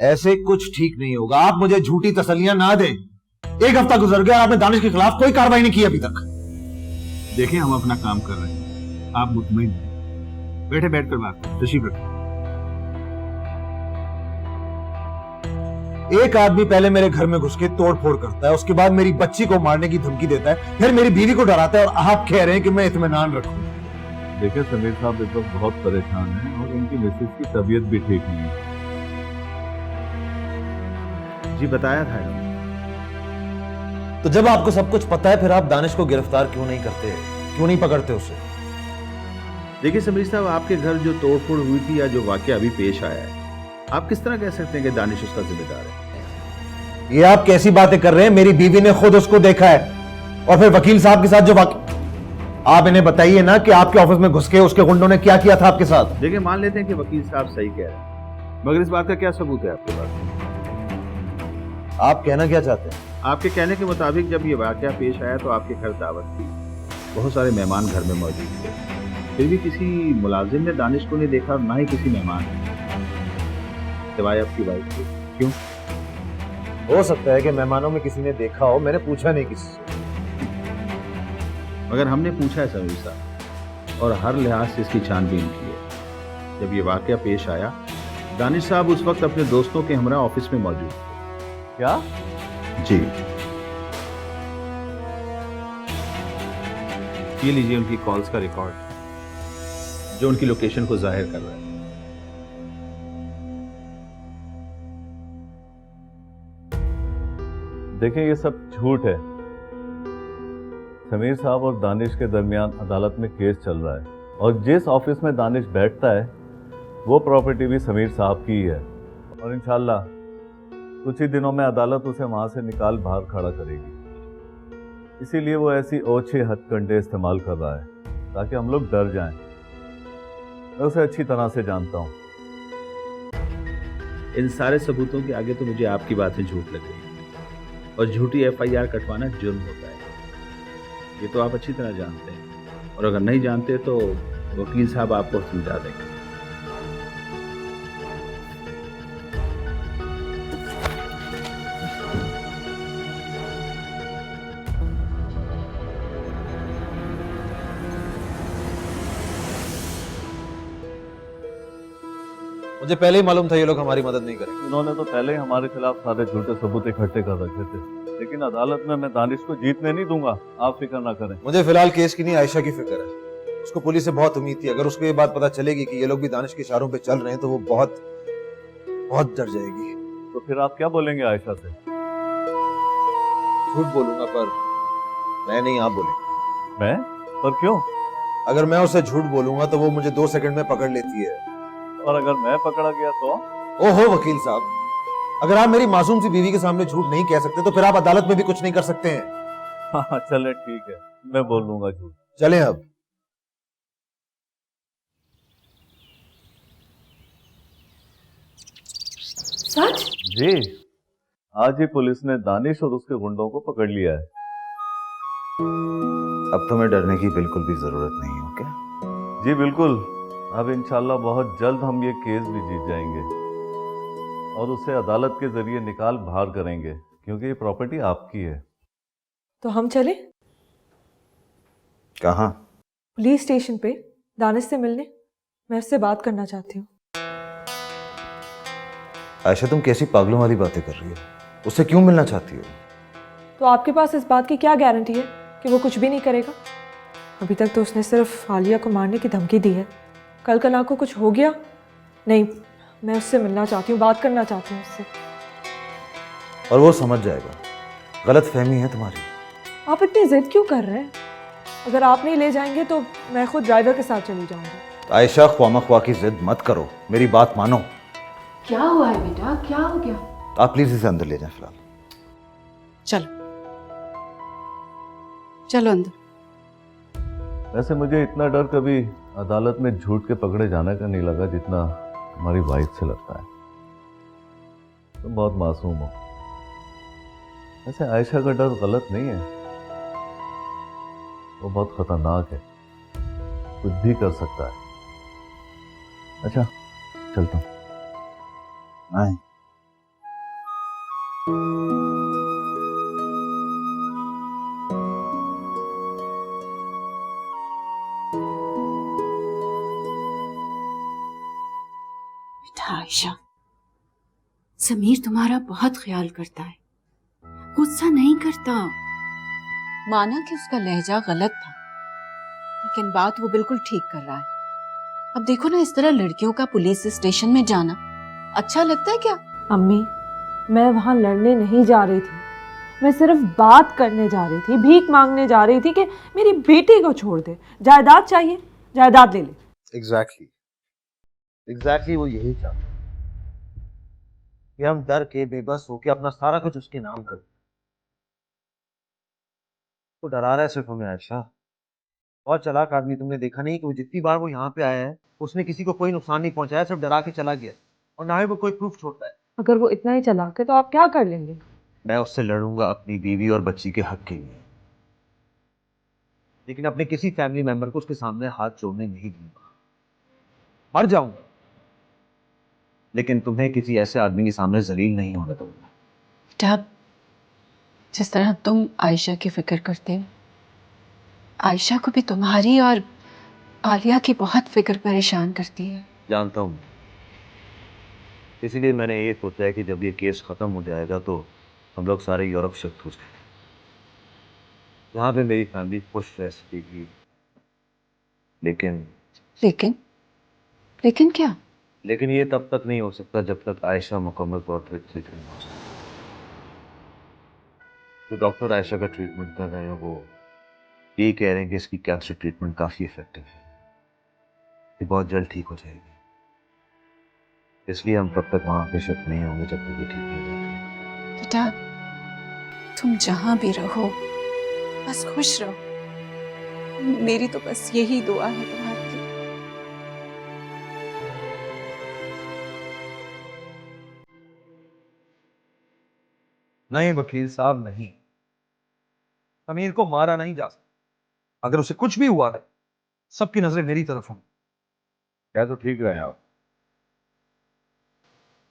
ऐसे कुछ ठीक नहीं होगा। आप मुझे झूठी तसल्लियां ना दें। 1 हफ्ता गुजर गया, आपने दानिश के खिलाफ कोई कार्रवाई नहीं की अभी तक। देखिए हम अपना काम कर रहे हैं, आप मुतमईन रहें। बैठे बैठकर बात करें, तशरीफ रखें। एक आदमी पहले मेरे घर में घुस के तोड़ फोड़ करता है, उसके बाद मेरी बच्ची को मारने की धमकी देता है, फिर मेरी बीवी को डराता है, और आप कह रहे हैं कि मैं इत्मीनान रखूं। देखिए समीर साहब इस वक्त बहुत परेशान हैं और इनकी मिसेज की तबीयत भी ठीक नहीं है। जी बताया था। तो जब आपको सब कुछ पता है, फिर आप दानिश को गिरफ्तार क्यों नहीं करते, क्यों नहीं पकड़ते उसे? देखिए समीर साहब, आपके घर जो तोड़फोड़ हुई थी या जो वाकया अभी पेश आया है, आप किस तरह कह सकते हैं कि दानिश उसका जिम्मेदार है? ये आप कैसी बातें कर रहे हैं? मेरी बीवी ने खुद उसको देखा है, और फिर वकील साहब के साथ जो आप इन्हें बताइए ना कि आपके ऑफिस में घुस के उसके गुंडों ने क्या किया था आपके साथ। देखिए मान लेते हैं कि वकील साहब सही कह रहे हैं, मगर इस बात का क्या सबूत है आपके पास? आप कहना क्या चाहते हैं? आपके कहने के मुताबिक जब ये वाकया पेश आया तो आपके घर दावत थी, बहुत सारे मेहमान घर में मौजूद थे, फिर भी किसी मुलाजिम ने दानिश को नहीं देखा, ना ही किसी मेहमान ने, सिवाय आपकी वाइफ के। क्यों? हो सकता है कि मेहमानों में किसी ने देखा हो, मैंने पूछा नहीं किसी से। मगर हमने पूछा है समीर साहब, और हर लिहाज से इसकी छानबीन की है। जब ये वाकया पेश आया, दानिश साहब उस वक्त अपने दोस्तों के हमरा ऑफिस में मौजूद थे। क्या? जी, ये लीजिए उनकी कॉल्स का रिकॉर्ड जो उनकी लोकेशन को जाहिर कर रहा है। देखिए ये सब झूठ है। समीर साहब और दानिश के दरमियान अदालत में केस चल रहा है, और जिस ऑफिस में दानिश बैठता है वो प्रॉपर्टी भी समीर साहब की ही है, और इंशाल्लाह कुछ ही दिनों में अदालत उसे वहां से निकाल बाहर खड़ा करेगी। इसीलिए वो ऐसी ओछे हथकंडे इस्तेमाल कर रहा है ताकि हम लोग डर जाएं। मैं उसे अच्छी तरह से जानता हूं। इन सारे सबूतों के आगे तो मुझे आपकी बातें झूठ लग रही, और झूठी FIR कटवाना जुर्म होता है, ये तो आप अच्छी तरह जानते हैं, और अगर नहीं जानते तो वकील साहब आपको समझा देंगे। मुझे पहले ही मालूम था ये लोग हमारी मदद नहीं करेंगे। इन्होंने तो पहले ही हमारे खिलाफ सारे झूठे सबूत इकट्ठे कर रखे थे, लेकिन अदालत में मैं दानिश को जीतने नहीं दूंगा, आप फिक्र ना करें। मुझे फिलहाल केस की नहीं, आयशा की फिक्र है। उसको पुलिस से बहुत उम्मीद थी, अगर उसको ये बात पता चलेगी कि ये लोग भी दानिश के इशारों पे चल रहे हैं तो वो बहुत बहुत डर जाएगी। तो फिर आप क्या बोलेंगे आयशा से? झूठ बोलूंगा, पर मैं नहीं, आप बोलेंगे। मैं? पर क्यों? अगर मैं उसे झूठ बोलूंगा तो वो मुझे 2 सेकंड में पकड़ लेती है। और अगर मैं पकड़ा गया तो? ओहो वकील साहब, अगर आप मेरी मासूम सी बीवी के सामने झूठ नहीं कह सकते तो फिर आप अदालत में भी कुछ नहीं कर सकते हैं। हाँ चले ठीक है, मैं बोल लूंगा झूठ। चलें अब। सच? जी, आज ही पुलिस ने दानिश और उसके गुंडों को पकड़ लिया है। अब तुम्हें डरने की बिल्कुल भी जरूरत नहीं है। ओके? जी बिल्कुल, अब इंशाल्लाह बहुत जल्द हम ये केस भी जीत जाएंगे और उसे अदालत के जरिए निकाल बाहर करेंगे, क्योंकि ये प्रॉपर्टी आपकी है। तो हम चले कहाँ? पुलिस स्टेशन पे दानिश से मिलने। मैं उससे बात करना चाहती हूँ। आयशा तुम कैसी पागलों वाली बातें कर रही हो? उससे क्यों मिलना चाहती हो? तो आपके पास इस बात की क्या गारंटी है कि वो कुछ भी नहीं करेगा? अभी तक तो उसने सिर्फ आलिया को मारने की धमकी दी है। कल कल को कुछ हो गया? नहीं, मैं उससे मिलना चाहती हूँ, बात करना चाहती हूँ उससे। और वो समझ जाएगा। गलत फहमी है तुम्हारी। आप इतनी जिद क्यों कर रहे हैं? अगर आप नहीं ले जाएंगे तो मैं खुद ड्राइवर के साथ चली जाऊंगी। आयशा ख्वामख्वा की जिद मत करो, मेरी बात मानो। क्या हुआ है बेटा, क्या हो गया? आप प्लीज इसे अंदर ले जाएं फिलहाल। चलो चलो अंदर। वैसे मुझे इतना डर कभी अदालत में झूठ के पकड़े जाने का नहीं लगा जितना हमारी वाइफ से लगता है। तुम बहुत मासूम हो। वैसे आयशा का डर गलत नहीं है, वो बहुत खतरनाक है, कुछ भी कर सकता है। अच्छा चलता हूँ। नहीं, बेटा आयशा, समीर तुम्हारा बहुत ख्याल करता है, गुस्सा नहीं करता। माना कि उसका लहजा गलत था, लेकिन बात वो बिल्कुल ठीक कर रहा है। अब देखो ना, इस तरह लड़कियों का पुलिस स्टेशन में जाना अच्छा लगता है क्या? अम्मी, मैं वहाँ लड़ने नहीं जा रही थी, मैं सिर्फ बात करने जा रही थी, भीख मांगने जा रही थी कि मेरी बेटी को छोड़ दे, जायदाद चाहिए जायदाद ले ले। एग्जैक्टली वो यही चाहता कि हम डर के बेबस होके अपना सारा कुछ उसके नाम कर। तो डरा रहा है सिर्फ हमें आयशा। और चालाक आदमी, तुमने देखा नहीं कि वो जितनी बार वो यहाँ पे आया है उसने किसी को कोई नुकसान नहीं पहुंचाया, सिर्फ डरा के चला गया, और ना ही वो कोई प्रूफ छोड़ता है। अगर वो इतना ही चालाक है तो आप क्या कर लेंगे? मैं उससे लड़ूंगा अपनी बीवी और बच्ची के हक के लिए, लेकिन अपने किसी फैमिली मेंबर को उसके सामने हाथ जोड़ने नहीं दूंगा। मर जाऊंगा, लेकिन तुम्हें किसी ऐसे आदमी के सामने जलील नहीं होने दूंगा। बेटा, जिस तरह तुम आयशा की फिक्र करते हो, आयशा को भी तुम्हारी और आलिया की बहुत फिक्र परेशान करती है। जानता हूँ, इसीलिए मैंने ये सोचा है कि जब ये केस खत्म हो जाएगा तो हम लोग सारे यूरोप शिफ्ट हो जाएंगे। वहाँ पे मेरी फैमिली खुश रह सकेगी। लेकिन लेकिन क्या? लेकिन ये तब तक नहीं हो सकता जब तक आयशा मुकम्मल तौर पर ठीक नहीं हो सकती। तो डॉक्टर आयशा का ट्रीटमेंट कर रहे हैं, वो ये कह रहे हैं कि इसकी कैंसर ट्रीटमेंट काफ़ी इफेक्टिव है, ये बहुत जल्द ठीक हो जाएगी। इसलिए हम तब तक वहाँ पे शिफ्ट नहीं होंगे जब तक ये ठीक नहीं होती। बेटा, तुम जहां भी रहो बस खुश रहो। मेरी तो बस यही दुआ है तुम्हारे लिए। नहीं वकील साहब, नहीं, समीर को मारा नहीं जा सकता। अगर उसे कुछ भी हुआ है, सबकी नजरें मेरी तरफ होंगी। क्या तो ठीक रहे आप,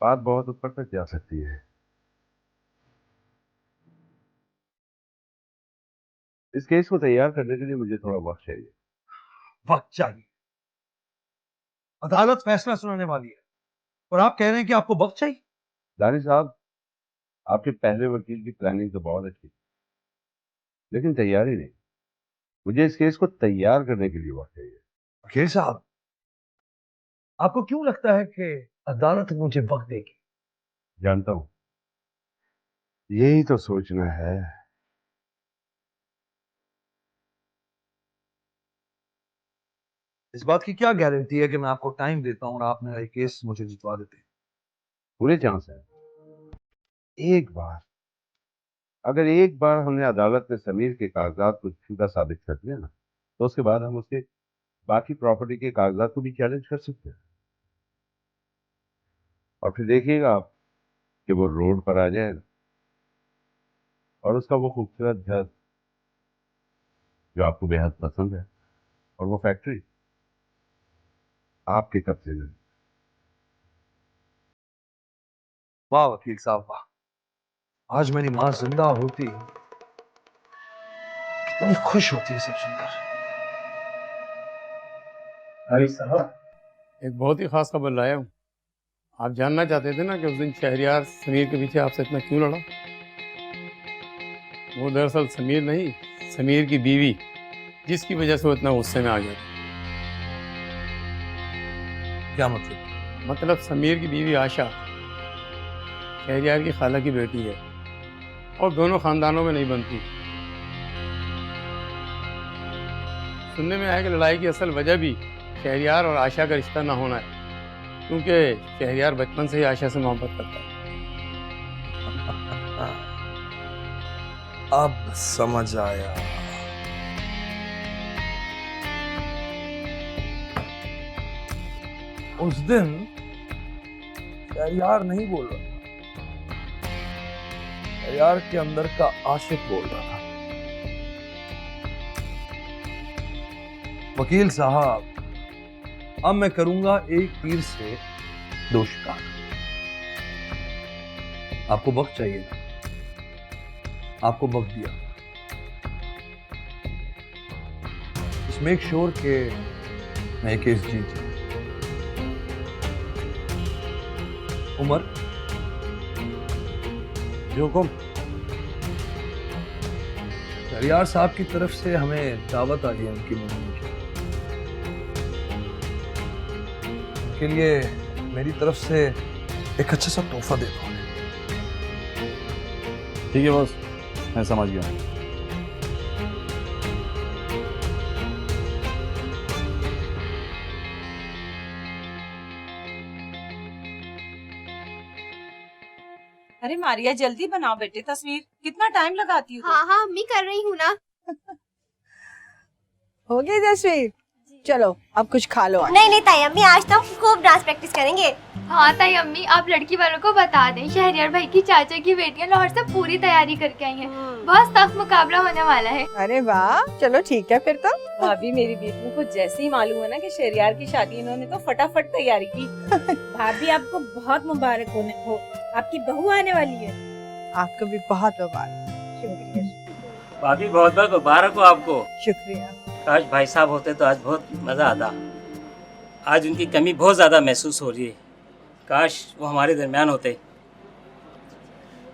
बात बहुत ऊपर तक जा सकती है। इस केस को तैयार करने के लिए मुझे थोड़ा वक्त चाहिए। वक्त चाहिए? अदालत फैसला सुनाने वाली है और आप कह रहे हैं कि आपको वक्त चाहिए? दानिश साहब, आपके पहले वकील की प्लानिंग तो बहुत अच्छी, लेकिन तैयारी नहीं। मुझे इस केस को तैयार करने के लिए वक्त चाहिए। वकील साहब, आपको क्यों लगता है कि अदालत मुझे वक्त देगी? जानता हूं, यही तो सोचना है। इस बात की क्या गारंटी है कि मैं आपको टाइम देता हूं और आप मेरा ये केस मुझे जितवा देते हैं? पूरे चांस है। अगर एक बार हमने अदालत में समीर के कागजात को झूठा साबित कर दिया ना, तो उसके बाद हम उसके बाकी प्रॉपर्टी के कागजात को भी चैलेंज कर सकते हैं। और फिर देखिएगा आप कि वो रोड पर आ जाएगा और उसका वो खूबसूरत घर जो आपको बेहद पसंद है और वो फैक्ट्री आपके कब्जे में। वाह वकील साहब वाह, आज मेरी माँ जिंदा होती कितनी खुश होती है सब सुनकर। अरे साहब, एक बहुत ही खास खबर लाया हूँ। आप जानना चाहते थे ना कि उस दिन शहरियार समीर के पीछे आपसे इतना क्यों लड़ा? वो दरअसल समीर नहीं, समीर की बीवी, जिसकी वजह से वो इतना गुस्से में आ गया। क्या मतलब? मतलब समीर की बीवी आशा शहरियार की खाला की बेटी है और दोनों खानदानों में नहीं बनती। सुनने में आया कि लड़ाई की असल वजह भी शहरियार और आशा का रिश्ता ना होना है, क्योंकि शहरियार बचपन से ही आशा से मोहब्बत करता है। अब समझ आया। उस दिन शहरियार नहीं बोल रहा था, शहरियार के अंदर का आशिक बोल रहा था। वकील साहब, अब मैं करूंगा एक तीर से दो शिकार। आपको वक्त चाहिए था, आपको वक्त दिया। Just make sure के मैं केस जीत जाऊं। उमर जो हुकुम। शहरियार साहब की तरफ से हमें दावत आ गई है उनकी मंगनी की। उनके लिए मेरी तरफ से एक अच्छा सा तोहफा दे दो। ठीक है बॉस, मैं समझ गया। अरे मारिया जल्दी बनाओ बेटे तस्वीर, कितना टाइम लगाती हो? हाँ हाँ अम्मी कर रही हूँ ना। हो गई तस्वीर? चलो अब कुछ खा लो। नहीं नहीं ताई अम्मी, आज तो हम खूब डांस प्रैक्टिस करेंगे। हाँ ताई अम्मी, आप लड़की वालों को बता दें शहरियार भाई की चाचा की बेटियां लाहौर से पूरी तैयारी करके आई हैं। बहुत सख्त मुकाबला होने वाला है। अरे वाह, चलो ठीक है फिर तो। भाभी मेरी बेटियों को जैसे ही मालूम है ना कि शहरियार की शादी, इन्होंने तो फटाफट तैयारी की। भाभी आपको बहुत मुबारक हो, आपकी बहू आने वाली है। आपको भी बहुत मुबारक। शुक्रिया भाभी, बहुत बहुत मुबारक हो आपको। शुक्रिया। काश भाई साहब होते तो आज बहुत मज़ा आता। आज उनकी कमी बहुत ज़्यादा महसूस हो रही है। काश वो हमारे दरमियान होते।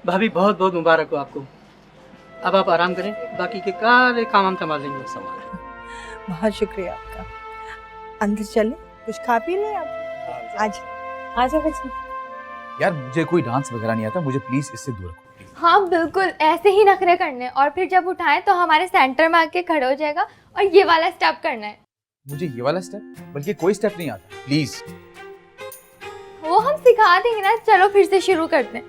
भाभी बहुत बहुत मुबारक हो आपको। अब आप आराम करें, बाकी के सारे काम हम संभाल लेंगे। बहुत शुक्रिया आपका। अंदर चले, कुछ खा पी लें आप। आज आजा बच्चे। यार मुझे कोई डांस वगैरह नहीं आता, मुझे प्लीज इससे दूर रखो। हाँ बिल्कुल, ऐसे ही नखरे करने और फिर जब उठाएं तो हमारे सेंटर में आके खड़े हो जाएगा और ये वाला स्टेप करना है। मुझे ये वाला स्टेप, बल्कि कोई स्टेप नहीं आता, प्लीज। वो हम सिखा देंगे ना। चलो फिर से शुरू करते हैं।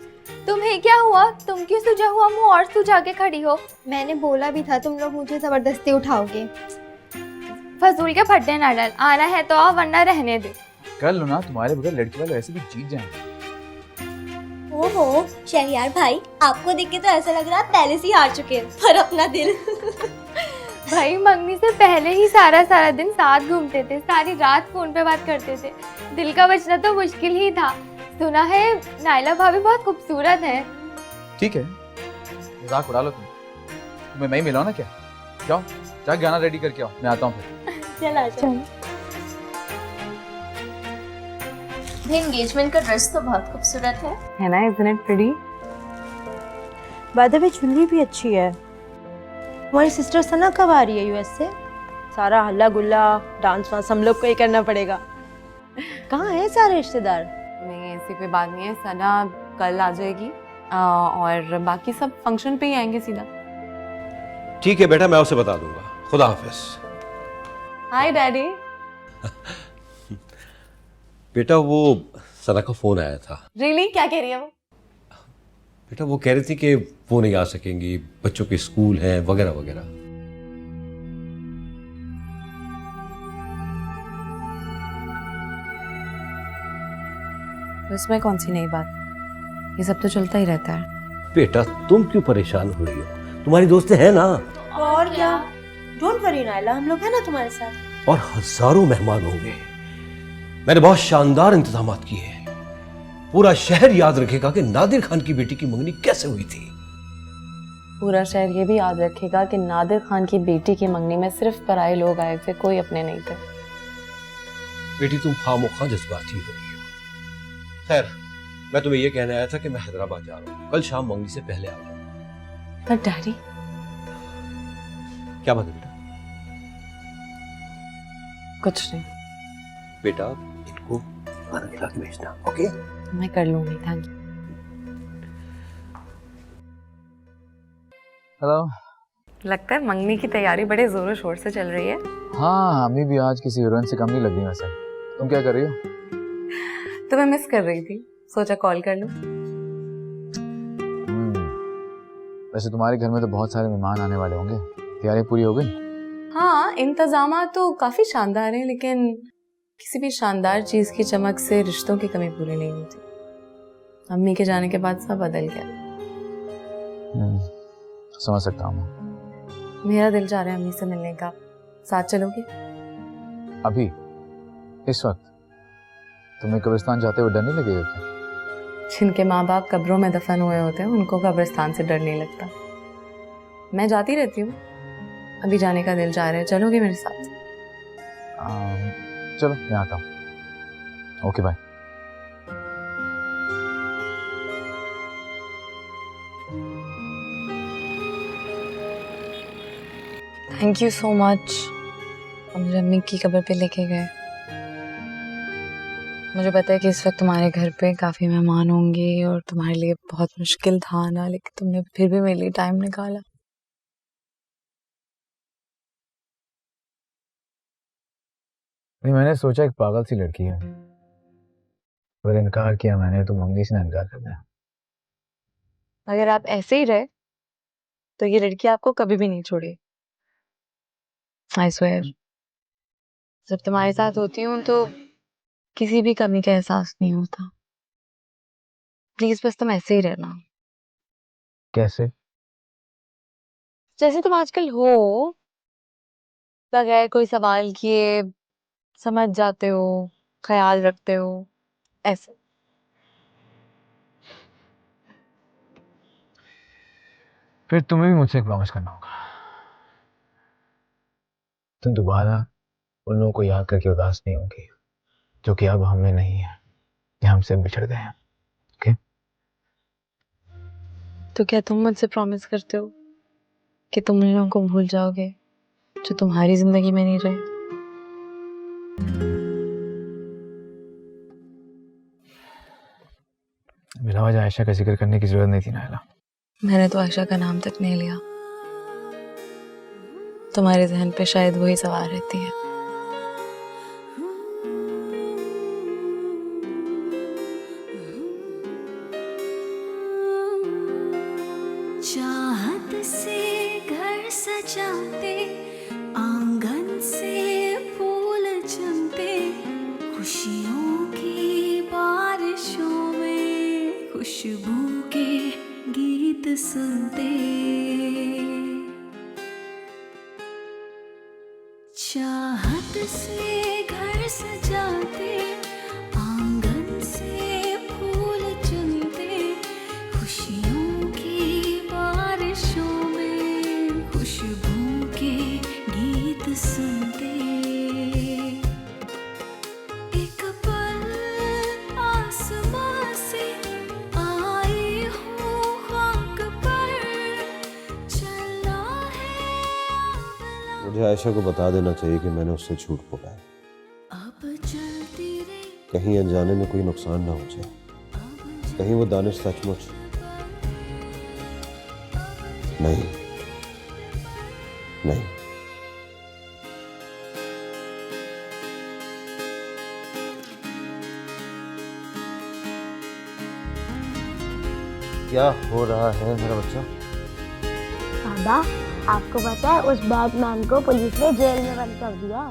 तुम्हें क्या हुआ? तुम क्यों सूझा हुआ मुंह और सुझा के खड़ी हो? मैंने बोला भी था तुम लोग मुझे जबरदस्ती उठाओगे। फजूल के फट्टे ना डाल, आना है तो आओ वरना रहने दे। कर लो ना, तुम्हारे बगैर लड़की वाले ऐसे भी जीत जाएंगे। ओहो शहरियार भाई, आपको देख के तो ऐसा लग रहा है पहले से ही हार चुके हैं, पर अपना दिल। भाई मंगनी से पहले ही सारा दिन साथ घूमते थे, सारी रात फोन पे बात करते थे। दिल का बचना तो मुश्किल ही था। सुना है नाइला भाभी बहुत खूबसूरत है। ठीक है, मजाक उड़ा लो तुम्हें मैं ही मिला ना क्या? जाओ जा गाना रेडी करके आओ, मैं आता हूँ फिर। चला चल। एंगेजमेंट का ड्रेस तो बहुत खूबसूरत है ना? Isn't it pretty? By the way jewellery भी अच्छी है। हमारी सिस्टर सना कब आ रही है यूएस से? सारा हल्ला गुल्ला डांस वांस हम लोग को ही करना पड़ेगा। कहाँ है सारे रिश्तेदार? नहीं ऐसी कोई बात नहीं है, सना कल आ जाएगी और बाकी सब फंक्शन पे ही आएंगे सीधा। ठीक है बेटा, मैं उसे बता दूंगा। खुदा हाफिज। हाय डैडी। बेटा वो सना का फोन आया था। रियली? क्या कह रही है वो? बेटा वो कह रही थी कि वो नहीं आ सकेंगी, बच्चों के स्कूल हैं वगैरह वगैरह। उसमें कौन सी नई बात? ये सब तो चलता ही रहता है। बेटा तुम क्यों परेशान हो रही हो? तुम्हारी दोस्तें हैं ना। और क्या, डोंट वरी नाइला, हम लोग हैं ना तुम्हारे साथ। और हजारों मेहमान होंगे। मैंने बहुत शानदार इंतजाम किए हैं। पूरा शहर याद रखेगा कि नादिर खान की बेटी की मंगनी कैसे हुई थी। पूरा शहर ये भी याद रखेगा कि नादिर खान की बेटी की मंगनी में सिर्फ पराए लोग आए थे, कोई अपने नहीं थे। बेटी तुम खामोखा जज्बाती हो रही हो। खैर मैं तुम्हें यह कहने आया था कि मैं हैदराबाद जा रहा हूँ, कल शाम मंगनी से पहले आ जाऊँ। पर डैडी। क्या बात है बेटा? कुछ नहीं बेटा, इनको खाना खिला के भेजना, ओके? मैं कर लूंगी, थैंक यू। हेलो। लगता है मंगनी की तैयारी बड़े जोरों शोर से चल रही है। हाँ हमें भी आज किसी हीरोइन से कम नहीं लग रही। वैसे तुम क्या कर रही हो? तुम्हें मिस कर रही थी, सोचा कॉल कर लूं। वैसे तुम्हारे घर में तो बहुत सारे मेहमान आने वाले होंगे, तैयारी पूरी हो गई? हाँ इंतजाम तो काफी शानदार हैं, लेकिन किसी भी शानदार चीज की चमक से रिश्तों की कमी पूरी नहीं होती। अम्मी के जाने के बाद सब बदल गया। समझ सकता हूँ। मेरा दिल चाह रहा है अम्मी से मिलने का, साथ चलोगे? अभी इस वक्त तुम्हें कब्रिस्तान जाते हुए डर नहीं लगेगा क्या? जिनके माँ बाप कब्रों में दफन हुए होते हैं उनको कब्रिस्तान से डर नहीं लगता। मैं जाती रहती हूँ, अभी जाने का दिल चाह रहा है, चलोगे मेरे साथ? चलो मैं आता हूँ। Okay bye. Thank you so much. मुझे अम्मी की कब्र पे लेके गए। मुझे पता है कि इस वक्त तुम्हारे घर पे काफ़ी मेहमान होंगे और तुम्हारे लिए बहुत मुश्किल था आना, लेकिन तुमने फिर भी मेरे लिए टाइम निकाला। नहीं, मैंने सोचा एक पागल सी लड़की है, पर इनकार किया मैंने तो मम्मी से इनकार कर दिया। अगर आप ऐसे ही रहे तो ये लड़की आपको कभी भी नहीं छोड़ेगी। I swear. जब तुम्हारे साथ होती हूँ तो किसी भी कमी का एहसास नहीं होता। प्लीज बस तुम ऐसे ही रहना, कैसे? जैसे तुम आजकल हो, बगैर कोई सवाल किए समझ जाते हो, ख्याल रखते हो, ऐसे। फिर तुम्हें भी मुझसे एक प्रॉमिस करना होगा। तुम दोबारा उन लोगों को याद करके उदास नहीं होगी जो कि अब हमें नहीं है, कि हमसे बिछड़ गए हैं। ओके? तो क्या तुम मुझसे प्रॉमिस करते हो कि तुम उन लोगों को भूल जाओगे जो तुम्हारी जिंदगी में नहीं रहे? बिना वजह आयशा का जिक्र करने की जरूरत नहीं थी नायला। मैंने तो आयशा का नाम तक नहीं लिया। तुम्हारे जहन पे शायद वही सवार रहती है। चाहत से घर सजाते, आंगन से फूल चमते, खुशियों की बारिशों में खुशबू के गीत सुनते। चाहत से घर सजाते, आंगन से फूल चुनते, खुशियों की बारिशों में खुशबू के गीत सुनते। एक पल आसमां से आई हूँ खाक पर, चला है। मुझे आयशा को बता देना चाहिए कि मैंने उससे झूठ बोला है। कहीं अनजाने में कोई नुकसान ना हो जाए, कहीं वो दानिश सचमुच नहीं नहीं। क्या हो रहा है मेरा बच्चा? बाबा, आपको पता है उस बैटमैन को पुलिस ने जेल में बंद कर दिया।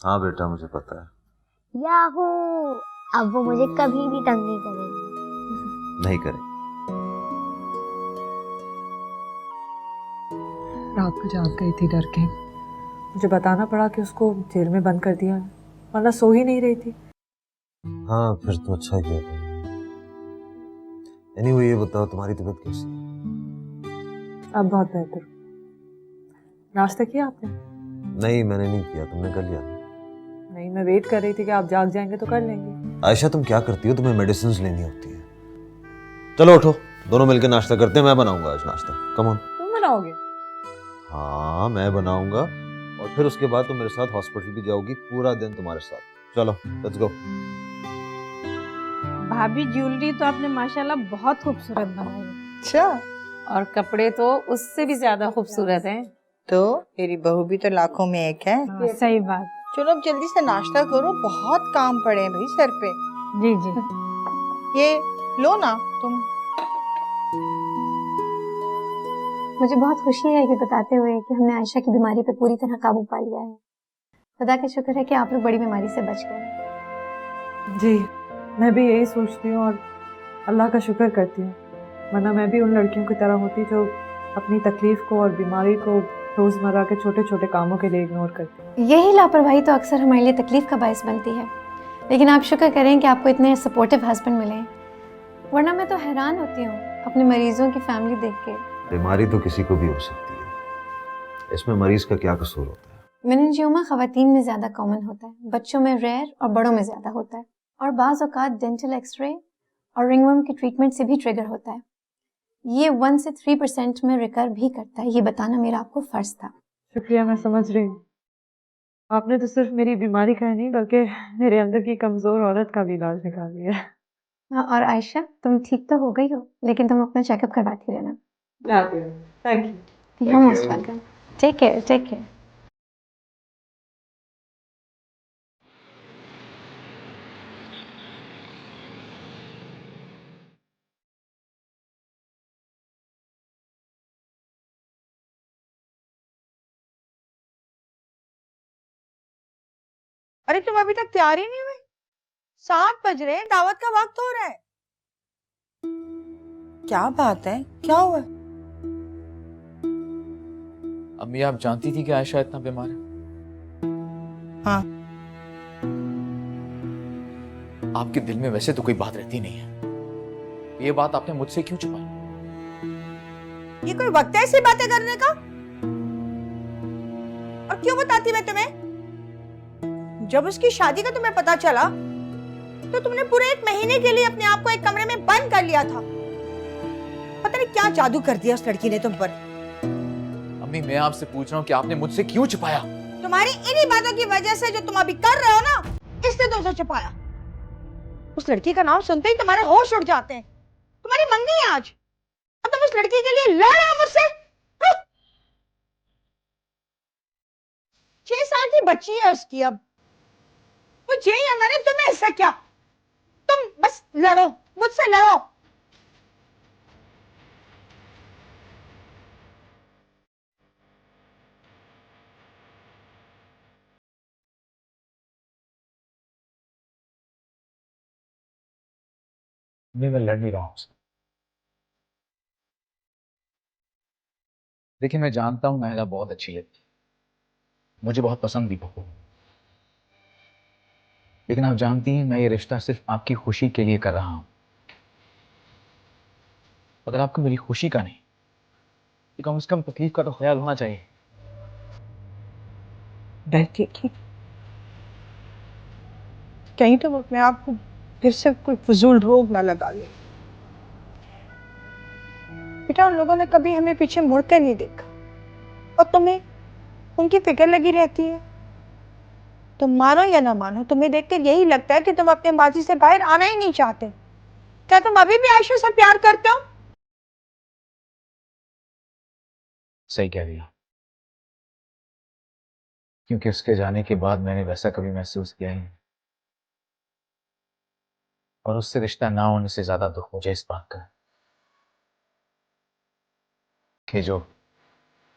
हाँ बेटा, मुझे पता है। याहू! अब वो मुझे कभी भी तंग नहीं करेंगे। नहीं करे। रात को जाग गई थी डर के। मुझे बताना पड़ा कि उसको जेल में बंद कर दिया है, वरना सो ही नहीं रही थी। हाँ, फिर तो अच्छा किया। एनीवे, ये बताओ तुम्हारी तबीयत कैसी है? अब बहुत बेहतर। नाश्ता किया आपने? नहीं, मैंने नहीं किया। तुमने कर लिया? नहीं, मैं वेट कर रही थी कि आप जाग जाएंगे तो कर लेंगे। आयशा, तुम क्या करती हो? तुम्हें मेडिसिन लेनी होती है। चलो उठो, दोनों मिलकर नाश्ता करते हैं। मैं बनाऊंगा आज नाश्ता। Come on. तुम बनाओगे? हाँ, मैं बनाऊंगा और फिर उसके बाद तुम मेरे साथ हॉस्पिटल भी जाओगी। पूरा दिन तुम्हारे साथ। चलो, लेट्स गो। भाभी, ज्वेलरी तो आपने माशाल्लाह बहुत खूबसूरत बनाई है। अच्छा, और कपड़े तो उससे भी ज्यादा खूबसूरत हैं। तो मेरी बहू भी तो लाखों में एक है। हाँ, सही बात। चलो अब जल्दी से नाश्ता करो, बहुत काम पड़े हैं भाई सर पे। जी जी। ये लो ना तुम। मुझे बहुत खुशी है ये बताते हुए कि हमने आयशा की बीमारी पे पूरी तरह काबू पा लिया है। खुदा का शुक्र है कि आप लोग बड़ी बीमारी से बच गए। जी, मैं भी यही सोचती हूँ और अल्लाह का शुक्र करती हूँ, वरना मैं भी उन लड़कियों की तरह होती जो अपनी तकलीफ को और बीमारी को रोज़मर्रा के छोटे छोटे कामों के लिए इग्नोर करती। यही लापरवाही तो अक्सर हमारे लिए तकलीफ का बायस बनती है, लेकिन आप शुक्र करें कि आपको इतने सपोर्टिव हस्बैंड मिले, वरना मैं तो हैरान होती हूँ अपने मरीजों की फैमिली देख के। बीमारी तो किसी को भी हो सकती है, इसमें मरीज का क्या कसूर होता है? मेनिंजियोमा खवातीन में ज़्यादा कॉमन होता है, बच्चों में रेयर और बड़ों में ज़्यादा होता है, और बाज़ औक़ात डेंटल एक्सरे और रिंगवर्म की ट्रीटमेंट से भी ट्रिगर होता है। ये 1 से 3% में रिकर भी करता है। ये बताना मेरा आपको फर्ज था। शुक्रिया, मैं समझ रही हूँ। आपने तो सिर्फ मेरी बीमारी का ही नहीं बल्कि मेरे अंदर की कमजोर औरत का भी इलाज निकाल दिया है। हाँ, और आयशा तुम ठीक तो हो गई हो, लेकिन तुम अपना चेकअप करवाती रहना। Thank you. You're most welcome. Take care. Take care. अरे तुम अभी तक तैयार ही नहीं हुए? 7 बज रहे हैं, दावत का वक्त हो रहा है। क्या बात है, क्या हुआ? अम्मी आप जानती थी कि आयशा इतना बीमार है? हाँ। आपके दिल में वैसे तो कोई बात रहती नहीं है, ये बात आपने मुझसे क्यों छुपाई? ये कोई वक्त है ऐसी बातें करने का? और क्यों बताती मैं तुम्हें? जब उसकी शादी का तुम्हें पता चला तो तुमने पूरे 1 महीने के लिए अपने आप को एक कमरे में बंद कर लिया था। पता नहीं क्या जादू कर दिया उस लड़की ने तुम पर। अम्मी मैं आपसे पूछ रहा हूँ कि आपने मुझसे क्यों छुपाया? तुम्हारी इन्हीं बातों की वजह से जो तुम अभी कर रहे हो ना, इसने तुमसे छुपाया। उस लड़की का नाम सुनते ही तुम्हारे होश उड़ जाते हैं। तुम्हारी मंगनी है आज और तुम उस लड़की के लिए लड़ रहे हो मुझसे। 6 साल की बच्ची है उसकी, अब मुझे या मैंने तुम्हें इससे क्या? तुम बस लड़ो, मुझसे लड़ो। मैं लड़ नहीं रहा हूँ उससे। देखिए मैं जानता हूँ नायला बहुत अच्छी है, मुझे बहुत पसंद भी है, लेकिन आप जानती हैं मैं ये रिश्ता सिर्फ आपकी खुशी के लिए कर रहा हूं। अगर आपको मेरी खुशी का नहीं तो कम से कम तकलीफ का तो ख्याल होना चाहिए। डरती थी कहीं तुम अपने आप को फिर से कोई फजूल रोग ना लगा ले। बेटा उन लोगों ने कभी हमें पीछे मुड़कर नहीं देखा और तुम्हें उनकी फिक्र लगी रहती है। तुम मानो या ना मानो, तुम्हें देखकर यही लगता है कि तुम अपने माजी से बाहर आना ही नहीं चाहते। क्या तुम अभी भी आयशा से प्यार करते हो? सही कह रही है, क्योंकि उसके जाने के बाद मैंने वैसा कभी महसूस किया ही नहीं, और उससे रिश्ता ना होने से ज्यादा दुख मुझे इस बात का कि जो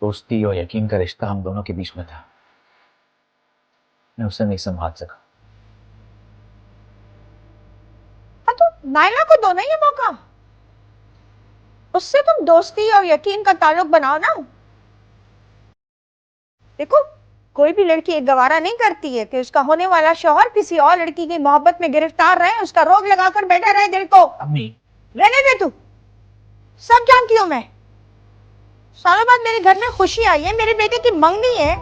दोस्ती और यकीन का रिश्ता हम दोनों के बीच में था मैं उसे नहीं संभाल सका। तो नायला को दो ना ये मौका, उससे तुम दोस्ती और यकीन का ताल्लुक बनाओ ना। देखो कोई भी लड़की एक गवारा नहीं करती है कि उसका होने वाला शौहर किसी और लड़की की मोहब्बत में गिरफ्तार रहे, उसका रोग लगाकर बैठा रहे दिल को। अम्मी रहने दे तू, सब जानती हूं मैं। सालों बाद मेरे घर में खुशी आई है, मेरे बेटे की मंगनी है।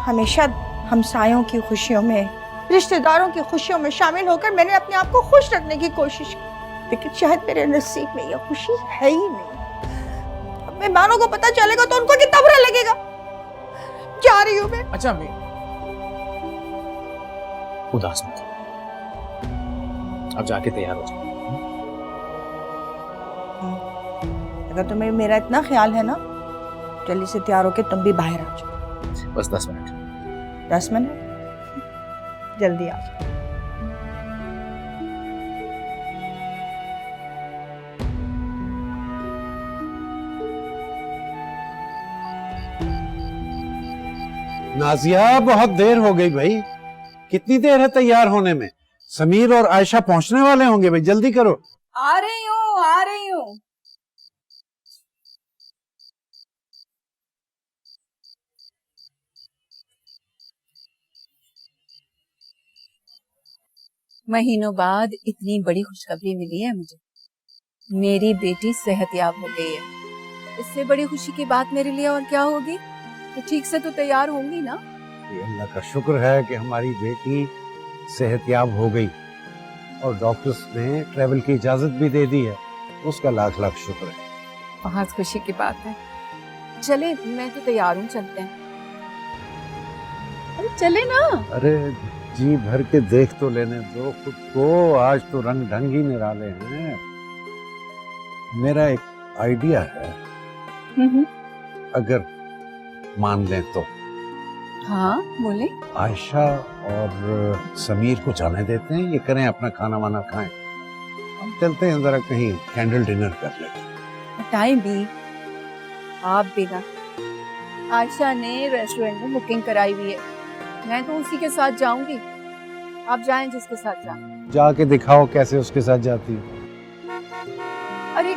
हमेशा हमसायों की खुशियों में, रिश्तेदारों की खुशियों में शामिल होकर मैंने अपने आप को खुश रखने की कोशिश की, लेकिन शायद मेरे नसीब में यह खुशी है ही नहीं। अब मेहमानों को पता चलेगा तो उनको कितना बुरा लगेगा। जा रही हूं मैं। अच्छा अम्मी उदास मत, अब जाके तैयार हो जाओ। अगर तुम्हें मेरा इतना ख्याल है ना, जल्दी से तैयार होके तुम भी बाहर आ जाओ। बस 10 मिनट। 10 मिनट? जल्दी आ जाओ। नाजिया बहुत देर हो गई भाई, कितनी देर है तैयार होने में? समीर और आयशा पहुंचने वाले होंगे भाई, जल्दी करो। आ रही हूँ, आ रही हूँ। महीनों बाद इतनी बड़ी खुशखबरी मिली है मुझे। मेरी बेटी सेहतयाब हो गई है। इससे बड़ी खुशी की बात मेरे लिए और क्या होगी? तो ठीक से तो तैयार होंगी ना? अल्लाह का शुक्र है कि हमारी बेटी सेहतयाब हो गई। और डॉक्टर्स ने ट्रैवल की इजाजत भी दे दी है, उसका लाख लाख शुक्र है। बहुत खुशी की बात है। चले, मैं तो तैयार हूँ, चलते हैं। अरे चले ना। अरे जी भर के देख तो लेने दो खुद को, आज तो रंग ढंग ही निराले हैं। मेरा एक आइडिया है, अगर मान लें तो। हाँ बोले। आयशा और समीर को जाने देते हैं, ये करें अपना खाना वाना खाएं, हम चलते हैं जरा कहीं कैंडल डिनर कर लेते हैं। टाइम भी आप भी ना। आयशा ने रेस्टोरेंट में बुकिंग कराई हुई है, मैं तो उसी के साथ जाऊंगी। आप जाएं जिसके साथ जाएं। जाके दिखाओ कैसे उसके साथ जाती है। अरे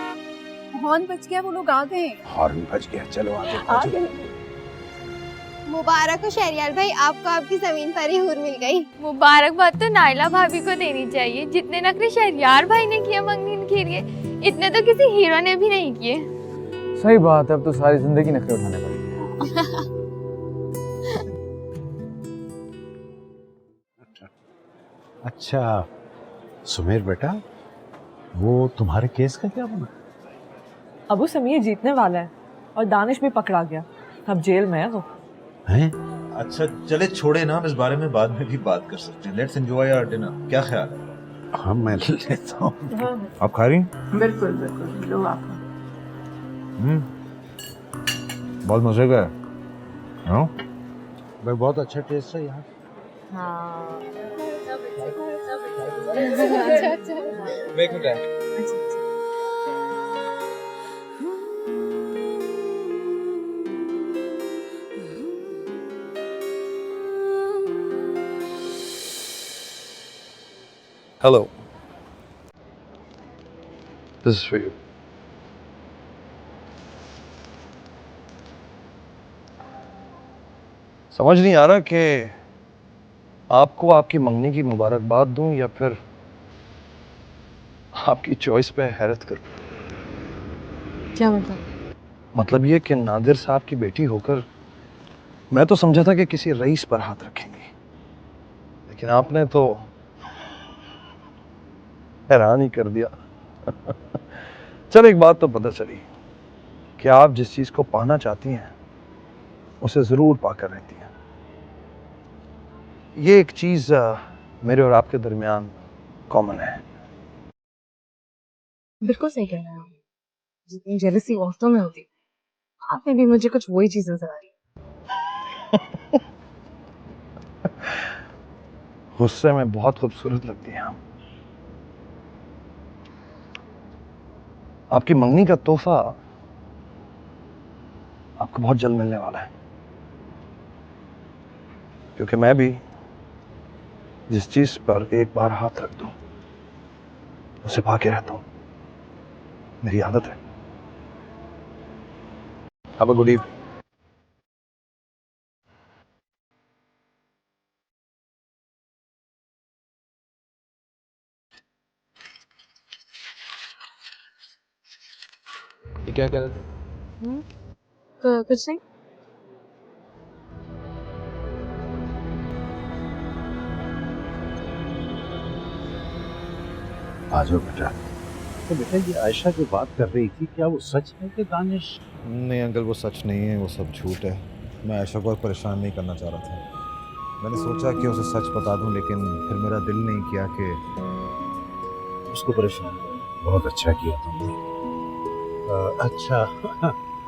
हॉर्न बज गया, वो लोग आ गए। हॉर्न बज गया, चलो आगे आ गए। मुबारक हो शहरियार भाई, आपको आपकी जमीन पर ही हूर मिल गई। मुबारकबाद तो नाइला भाभी को देनी चाहिए। जितने नखरे शहरियार भाई ने किए मंगनी के लिए, इतने तो किसी हीरो ने भी नहीं किए। सही बात है, अब तो सारी जिंदगी नखरे उठाने पड़ेंगे। अच्छा सुमेर बेटा, वो तुम्हारे केस का क्या बना? अबू समीर जीतने वाला है और दानिश भी पकड़ा गया, अब जेल में है वो। हैं? अच्छा चले छोड़े ना, हम इस बारे में बाद में भी बात कर सकते हैं। लेट्स एंजॉय आवर डिनर, क्या ख्याल है? हाँ मैं लेता हूँ। आप खा रही हैं? बिल्कुल बिल्कुल, लो आप। बहुत मजे का है। हाँ? भाई बहुत अच्छा टेस्ट है यहाँ। हाँ। एक मिनट है। Hello. This is for you. समझ नहीं आ रहा कि आपको आपकी मंगनी की मुबारकबाद दूं या फिर आपकी चॉइस पे हैरत करूं। क्या मतलब? मतलब ये कि नादिर साहब की बेटी होकर मैं तो समझा था कि किसी रईस पर हाथ रखेंगी, लेकिन आपने तो हैरान ही कर दिया। चल एक बात तो पता चली कि आप जिस चीज को पाना चाहती हैं उसे जरूर पाकर रहती हैं। ये एक चीज मेरे और आपके दरमियान कॉमन है। बिल्कुल सही कह रहे हैं आप। जितनी जेलसी औरतों में होती, आप में भी मुझे कुछ वही चीज नजर आ रही। गुस्से में बहुत खूबसूरत लगती हैं आप। आपकी मंगनी का तोहफा आपको बहुत जल्द मिलने वाला है, क्योंकि मैं भी जिस चीज पर एक बार हाथ रख दूं उसे पाके रहता हूं, मेरी आदत है। Have a good evening. ये क्या कह रहे थे? कुछ नहीं। आ जाओ बेटा। तो बेटा ये आयशा जो बात कर रही थी, क्या वो सच है कि दानिश? नहीं अंकल, वो सच नहीं है, वो सब झूठ है। मैं आयशा को परेशान नहीं करना चाह रहा था। मैंने सोचा कि उसे सच बता दूं, लेकिन फिर मेरा दिल नहीं किया कि उसको परेशान करूं। बहुत अच्छा किया तुमने। अच्छा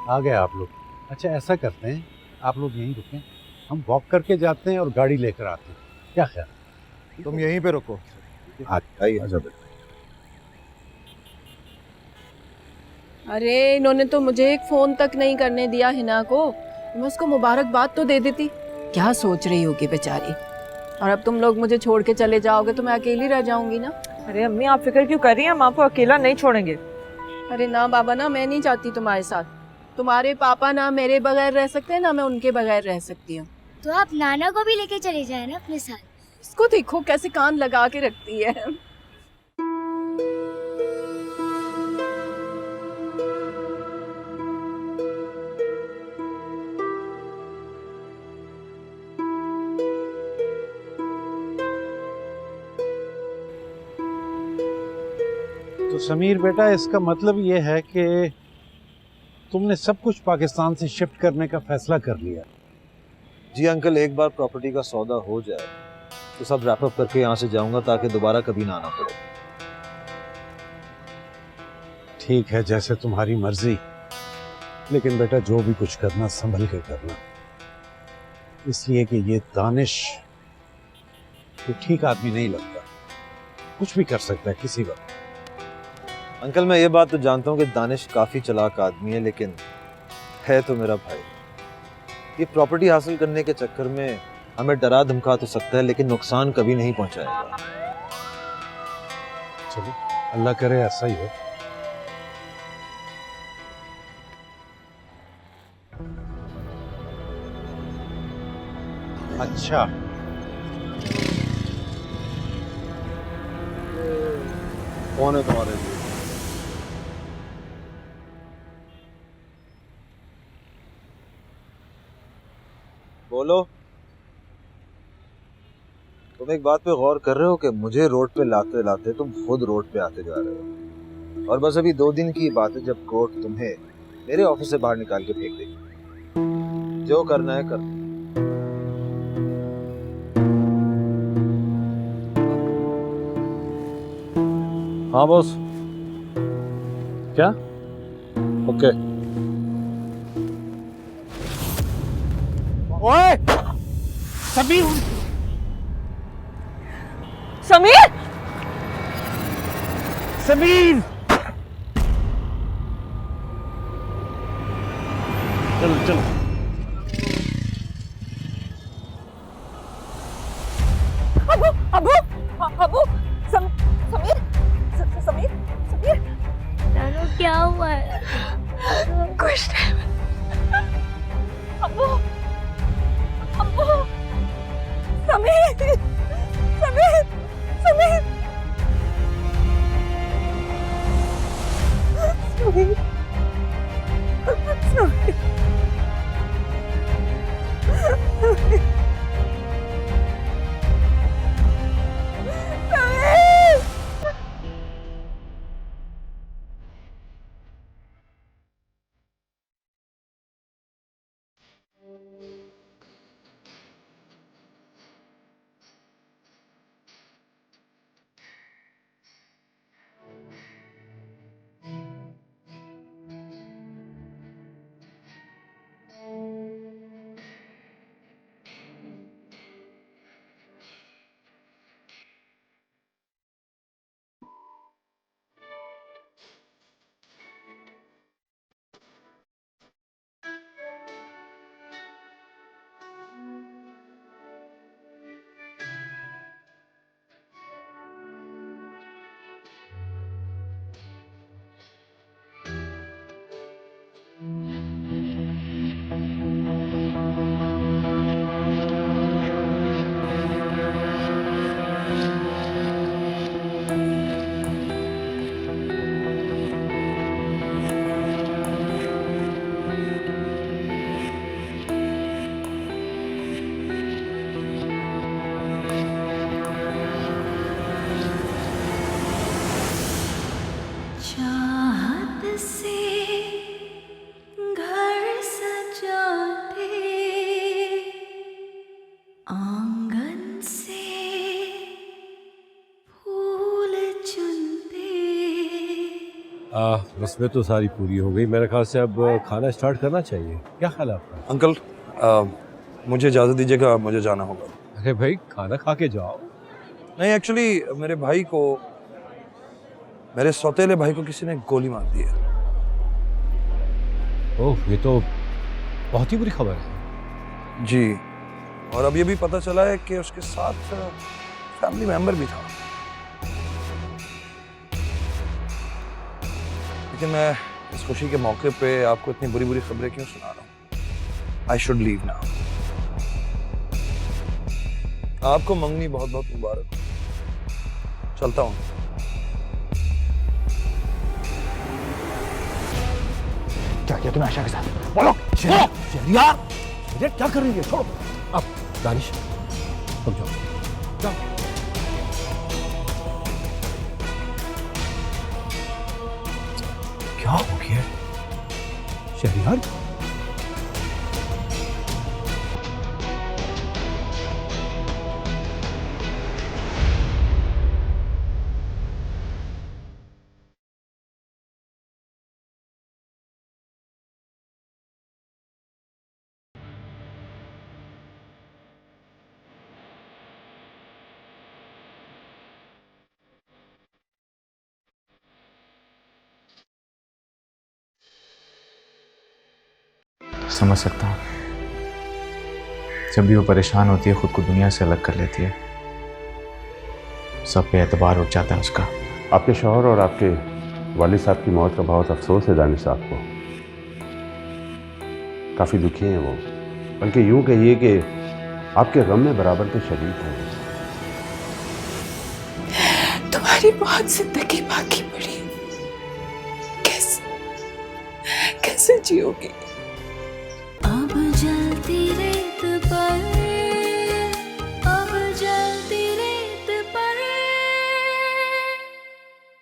आ गए आप लोग। अच्छा ऐसा करते हैं, आप लोग यहीं रुकें, हम वॉक करके जाते हैं और गाड़ी लेकर आते हैं, क्या ख्याल? तुम यहीं पे रुको। आइए आ जाओ बेटा। अरे इन्होंने तो मुझे एक फोन तक नहीं करने दिया हिना को। मैं उसको मुबारकबाद तो दे देती। क्या सोच रही होगी बेचारी। और अब तुम लोग मुझे छोड़ के चले जाओगे तो मैं अकेली रह जाऊंगी ना। अरे अम्मी आप फिक्र क्यों कर रही हैं, हम आपको अकेला नहीं छोड़ेंगे। अरे ना बाबा ना, मैं नहीं चाहती तुम्हारे साथ। तुम्हारे पापा ना मेरे बगैर रह सकते हैं ना मैं उनके बगैर रह सकती हूँ। तो आप नाना को भी लेके चले जाए ना अपने साथ। इसको देखो कैसे कान लगा के रखती है। समीर बेटा, इसका मतलब ये है कि तुमने सब कुछ पाकिस्तान से शिफ्ट करने का फैसला कर लिया? जी अंकल, एक बार प्रॉपर्टी का सौदा हो जाए तो सब रैप अप करके यहाँ से जाऊंगा ताकि दोबारा कभी ना आना पड़े। ठीक है, जैसे तुम्हारी मर्जी, लेकिन बेटा जो भी कुछ करना संभल के करना, इसलिए कि ये दानिश कोई ठीक आदमी नहीं लगता, कुछ भी कर सकता है किसी वक्त। अंकल मैं ये बात तो जानता हूँ कि दानिश काफी चालाक आदमी है, लेकिन है तो मेरा भाई। ये प्रॉपर्टी हासिल करने के चक्कर में हमें डरा धमका तो सकता है, लेकिन नुकसान कभी नहीं पहुंचाएगा। चलो अल्लाह करे ऐसा ही हो। अच्छा, कौन है तुम्हारे लिए? बोलो। तुम एक बात पे गौर कर रहे हो कि मुझे रोड पे लाते लाते तुम खुद रोड पे आते जा रहे हो, और बस अभी 2 दिन की बात है जब कोर्ट तुम्हें मेरे ऑफिस से बाहर निकाल के फेंक देगी। जो करना है कर। हाँ बॉस। क्या? ओके। ओए समीर, समीर, समीर, चलो चलो। अबू अबू अबू, समीर, समीर, समीर, क्या हुआ है? कुछ नहीं। अबू, अबू, समीर, समीर, समीर, समीर, समीर, रस्में तो सारी पूरी हो गई, मेरे ख्याल से अब खाना स्टार्ट करना चाहिए। क्या ख्याल है आपका? अंकल मुझे इजाज़त दीजिएगा, मुझे जाना होगा। अरे भाई खाना खा के जाओ। नहीं, एक्चुअली मेरे भाई को, मेरे सौतेले भाई को किसी ने गोली मार दी है। ओह, ये तो बहुत ही बुरी खबर है। जी, और अब ये भी पता चला है कि उसके साथ फैमिली मेंबर भी था। लेकिन मैं इस खुशी के मौके पे आपको इतनी बुरी बुरी खबरें क्यों सुना रहा हूँ? I should leave now. आपको मंगनी बहुत बहुत मुबारक। चलता हूँ। क्या किया तुमने आशा के साथ? बोलो। शहरियार, क्या कर रही है? छोड़ो। अब दानिश तुम जाओ, जाओ। शहरयार, समझ सकता हूँ। जब भी वो परेशान होती है खुद को दुनिया से अलग कर लेती है, सब पे एतबार उठ जाता है उसका। आपके शौहर और आपके वालिद साहब की मौत का बहुत अफसोस है दानिश साहब को। काफ़ी दुखी हैं वो, बल्कि यूं कहिए कि आपके गम में बराबर के शरीक हैं। तुम्हारी बहुत जिंदगी बाकी पड़ी, कैसे जियोगी?